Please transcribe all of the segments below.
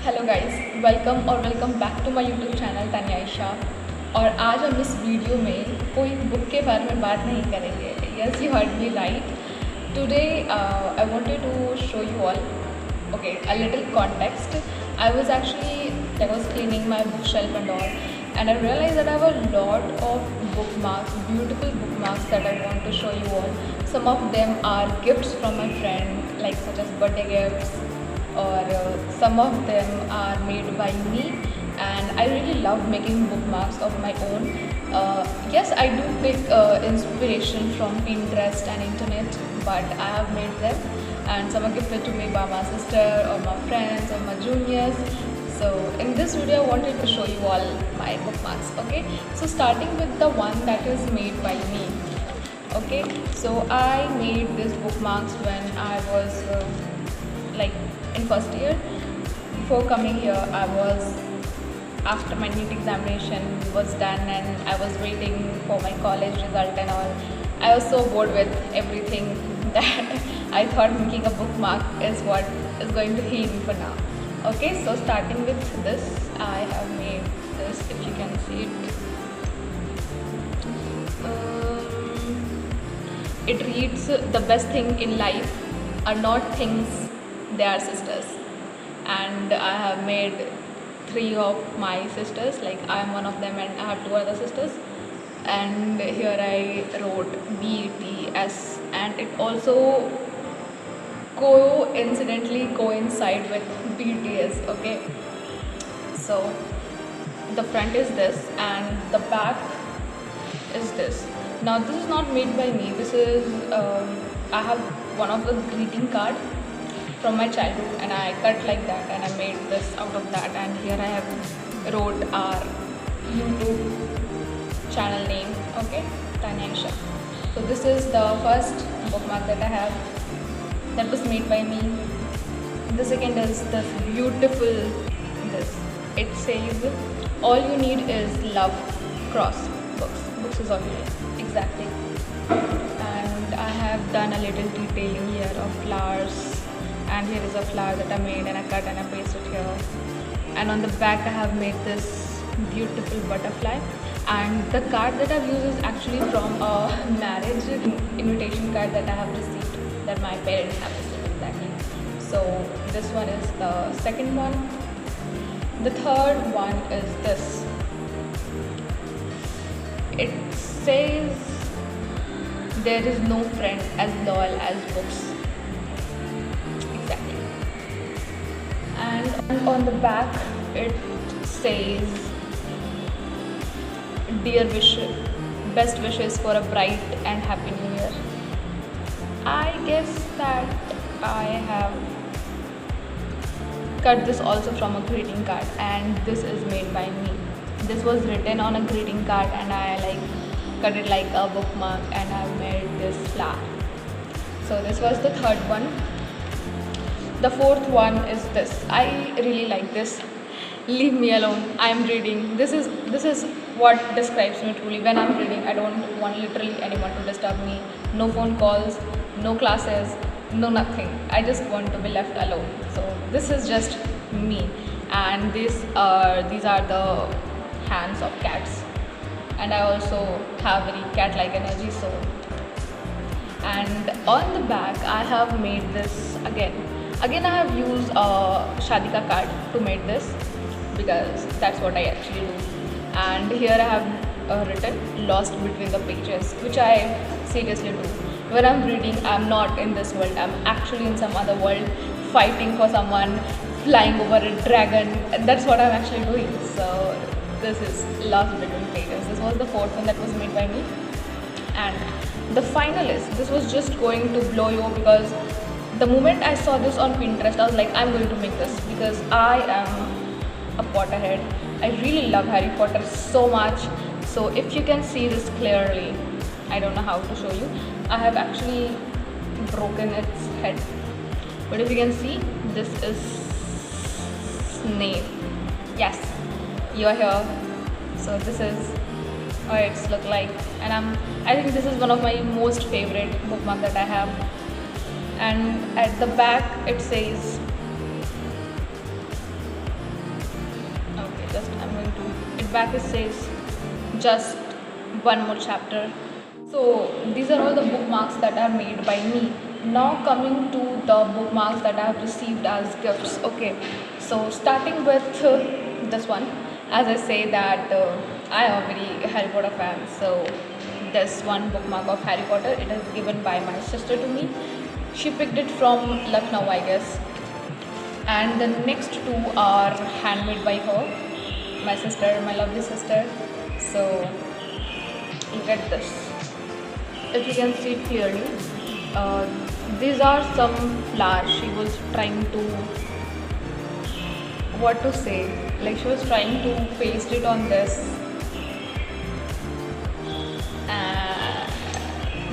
Hello guys, welcome back to my YouTube channel Tania Ayesha. और आज हम इस वीडियो में कोई बुक के बारे में बात नहीं करेंगे। Yes, you heard me right. Today I wanted to show you all okay a little context. I was cleaning my bookshelf and all, and I realized that I have a lot of bookmarks, beautiful bookmarks that I want to show you all. Some of them are gifts from my friend, like such as birthday gifts, or some of them are made by me, and I really love making bookmarks of my own. Yes, I do pick inspiration from Pinterest and internet, but I have made them, and some are gifted to me by my sister or my friends or my juniors. So in this video I wanted to show you all my bookmarks. Okay, so starting with the one that is made by me. Okay, so I made these bookmarks when I was like in first year. Before coming here, I was, after my NEET examination was done and I was waiting for my college result and all, I was so bored with everything that I thought making a bookmark is what is going to heal me for now. Okay, so starting with this, I have made this, if you can see it. It reads, "The best thing in life are not things, they are sisters." And I have made 3 of my sisters, like I am one of them and I have 2 other sisters. And here I wrote BTS, and it also coincide with BTS. Okay, so the front is this and the back is this. Now this is not made by me. This is I have one of the greeting card from my childhood, and I cut like that and I made this out of that. And here I have wrote our YouTube channel name. Okay, Tanya Aisha. So this is the first bookmark that I have, that was made by me. The second is this beautiful, this, it says, "All you need is love, cross books is all you need." Exactly. And I have done a little detailing here of flowers, and here is a flower that I made and I cut and I pasted here. And on the back I have made this beautiful butterfly, and the card that I've used is actually from a marriage invitation card that I have received, that my parents have received. Exactly. So this one is the second one. The third one is this. It says, "There is no friend as loyal as books." Exactly. And on the back it says, "Dear best wishes for a bright and happy new year." I guess that I have cut this also from a greeting card, and this is made by me. This was written on a greeting card and I cut it like a bookmark, and I made this flower. So this was the third one. The fourth one is this. I really like this. "Leave me alone, I am reading." This is what describes me truly. When I'm reading, I don't want literally anyone to disturb me. No phone calls, no classes, no nothing. I just want to be left alone. So this is just me. And these are the hands of cats, and I also have very cat-like energy. So, and on the back I have made this again I have used a Shadika card to make this, because that's what I actually do. And here I have written "Lost between the pages," which I seriously do. When I'm reading, I'm not in this world, I'm actually in some other world, fighting for someone, flying over a dragon, and that's what I'm actually doing. So this is "Lost between pages." This was the fourth one that was made by me. And the final is, this was just going to blow you, because the moment I saw this on Pinterest, I was like, I'm going to make this, because I am a Potterhead. I really love Harry Potter so much. So if you can see this clearly, I don't know how to show you. I have actually broken its head, but if you can see, this is Snape. Yes, you are here. So this is how it's look like, and I think this is one of my most favorite bookmark that I have. And at the back it says, At back it says just one more chapter. So these are all the bookmarks that are made by me. Now coming to the bookmarks that I have received as gifts. Okay, so starting with this one, as I say that I am a very Harry Potter fan. So this one bookmark of Harry Potter, it is given by my sister to me. She picked it from Lucknow, I guess. And the next two are handmade by her, my sister, my lovely sister. So look at this. If you can see it clearly, these are some flowers. She was trying to, what to say, like she was trying to paste it on this,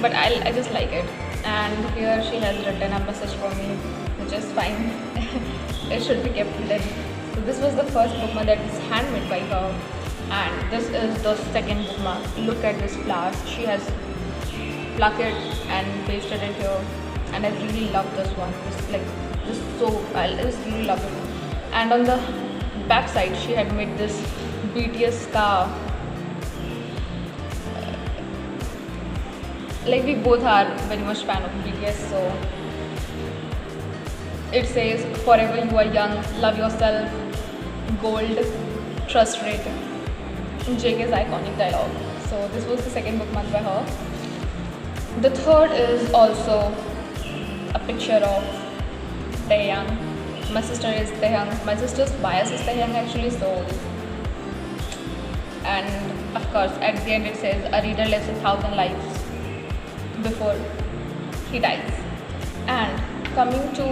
but I just like it. And here she has written a message for me, which is fine. It should be kept hidden. So this was the first bookmark that is handmade by her, and this is the second bookmark. Look at this flowers. She has plucked it and pasted it here, and I really love this one. I just really love it. And on the back side, she had made this BTS star. Like we both are very much fan of BTS, so it says forever you are young, love yourself, gold, trust rate. JK's iconic dialogue. So this was the second bookmark by her. The third is also a picture of Taehyung. My sister is Taehyung. My sister's bias is Taehyung actually. So, and of course at the end it says a reader lives 1,000 lives before he dies. And coming to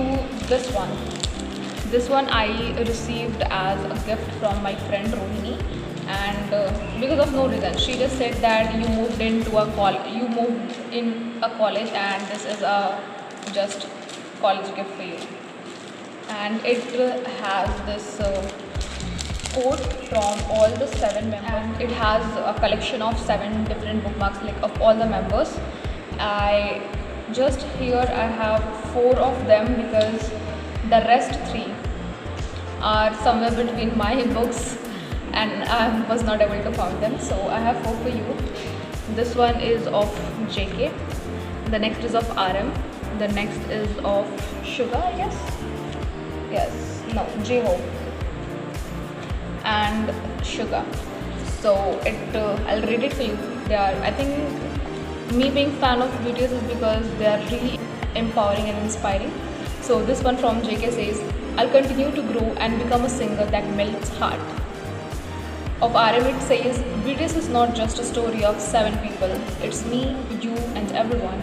this one I received as a gift from my friend Rohini, and because of no reason, she just said that you moved in a college, and this is a just college gift for you. And it has this quote from all the 7 members, and it has a collection of 7 different bookmarks, like of all the members. I have 4 of them because the rest 3 are somewhere between my books and I was not able to find them. So I have 4 for you. This one is of JK, the next is of RM, the next is of Sugar, I guess. Yes, no, J-Hope and Sugar. So I'll read it for you. They are, I think, me being fan of BTS is because they are really empowering and inspiring. So this one from JK says, I'll continue to grow and become a singer that melts heart. Of RM it says, BTS is not just a story of 7 people, it's me, you and everyone.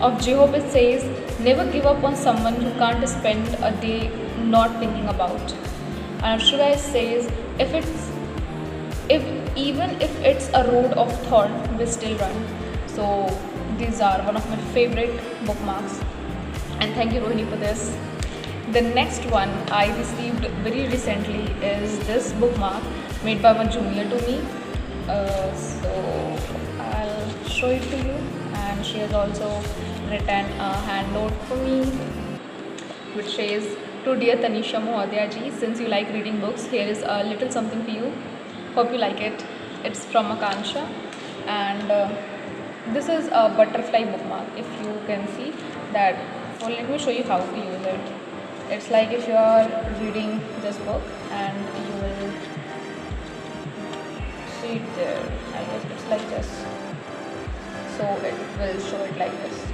Of J-Hope it says, never give up on someone you can't spend a day not thinking about. And of Sugar it says, even if it's a road of thought, we still run. So these are one of my favorite bookmarks, and thank you Rohini for this. The next one I received very recently is this bookmark made by one junior to me. So I'll show it to you, and she has also written a hand note for me which says, to dear Tanisha Mohodaya ji, since you like reading books, here is a little something for you. Hope you like it. It's from Akansha, and this is a butterfly bookmark. If you can see that, so let me show you how to use it. It's like if you are reading this book and you will see it there. I guess it's like this. So it will show it like this.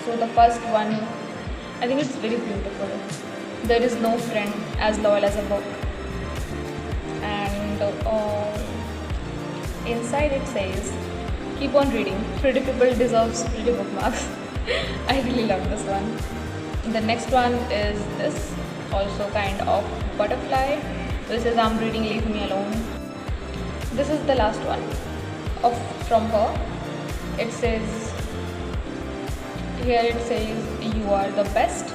So the first one, I think it's very beautiful. There is no friend as loyal as a book. And inside it says, keep on reading. Pretty people deserves pretty bookmarks. I really love this one. The next one is this, also kind of butterfly. This is I'm reading, leave me alone. This is the last one from her. It says, here it says, you are the best,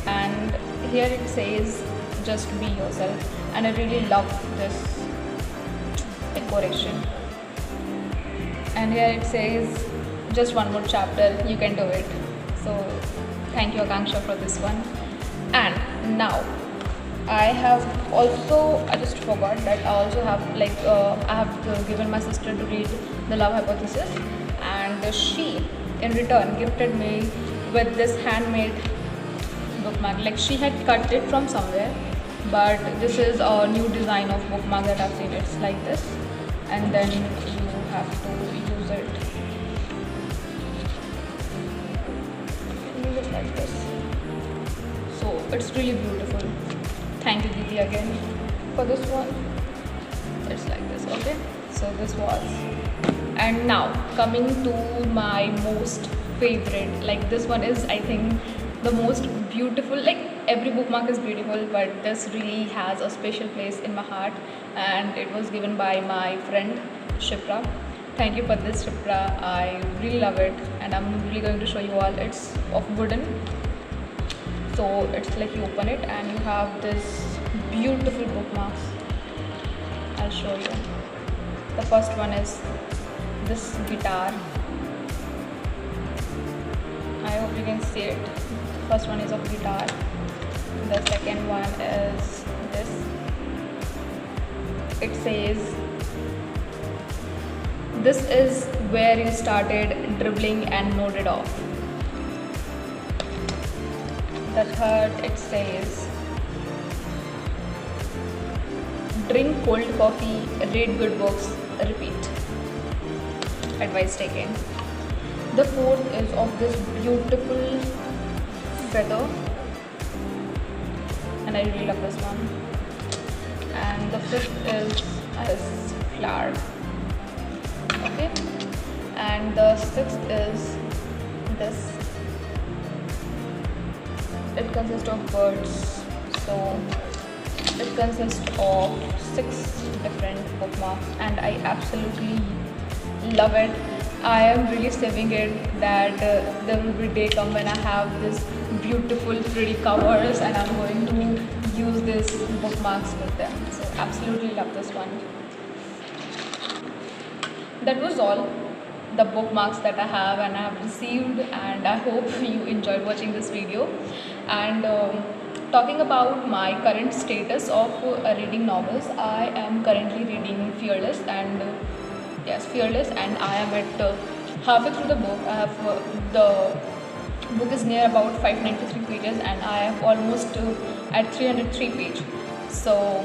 and here it says, just be yourself. And I really love this decoration. And here it says, just one more chapter, you can do it. So thank you Akanksha for this one. And now I have also, I just forgot that I also have I have given my sister to read The Love Hypothesis, and she in return gifted me with this handmade bookmark. Like she had cut it from somewhere, but this is a new design of bookmark that I've seen. It's like this, and then you have to use it. Use it like this. So it's really beautiful. Thank you, Didi, again for this one. It's like this. Okay, so this was, and now coming to my most favorite. Like this one is, I think, the most beautiful. Like every bookmark is beautiful, but this really has a special place in my heart, and it was given by my friend Shipra. Thank you for this, Shipra. I really love it, and I'm really going to show you all. It's of wooden, so it's like you open it and you have this beautiful bookmarks. I'll show you. The first one is this guitar. I hope you can see it. First one is of guitar. The second one is this. It says, "This is where you started dribbling and nodded off." The third, it says, "Drink cold coffee, read good books, repeat." Advice taken. The fourth is of this beautiful feather, and I really love this one. And the fifth is as flower. Okay, and the sixth is this. It consists of birds, so it consists of 6 different bookmarks, and I absolutely love it. I am really saving it that there will be a day come when I have this beautiful pretty covers and I'm going to use this bookmarks with them. So absolutely love this one. That was all the bookmarks that I have and I have received, and I hope you enjoyed watching this video. And talking about my current status of reading novels, I am currently reading Fearless, and yes, Fearless, and I am at halfway through the book. I have the book is near about 593 pages, and I am almost at 303 page. So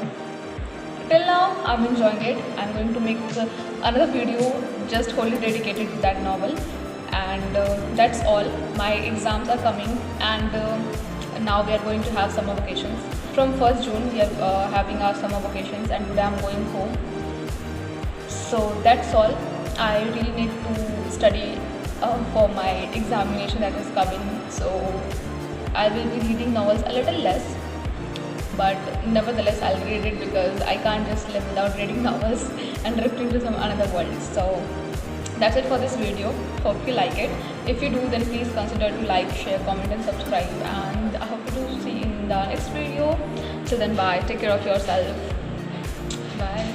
till now I'm enjoying it. I'm going to make another video just wholly dedicated to that novel, and that's all. My exams are coming, and now we are going to have summer vacations. From 1st June we are having our summer vacations, and today I'm going home. So that's all. I really need to study for my examination that is coming, so I will be reading novels a little less, but nevertheless I'll read it because I can't just live without reading novels and drifting to some another world. So that's it for this video. Hope you like it. If you do, then please consider to like, share, comment and subscribe, and I hope to see you in the next video. Till then, bye. Take care of yourself. Bye.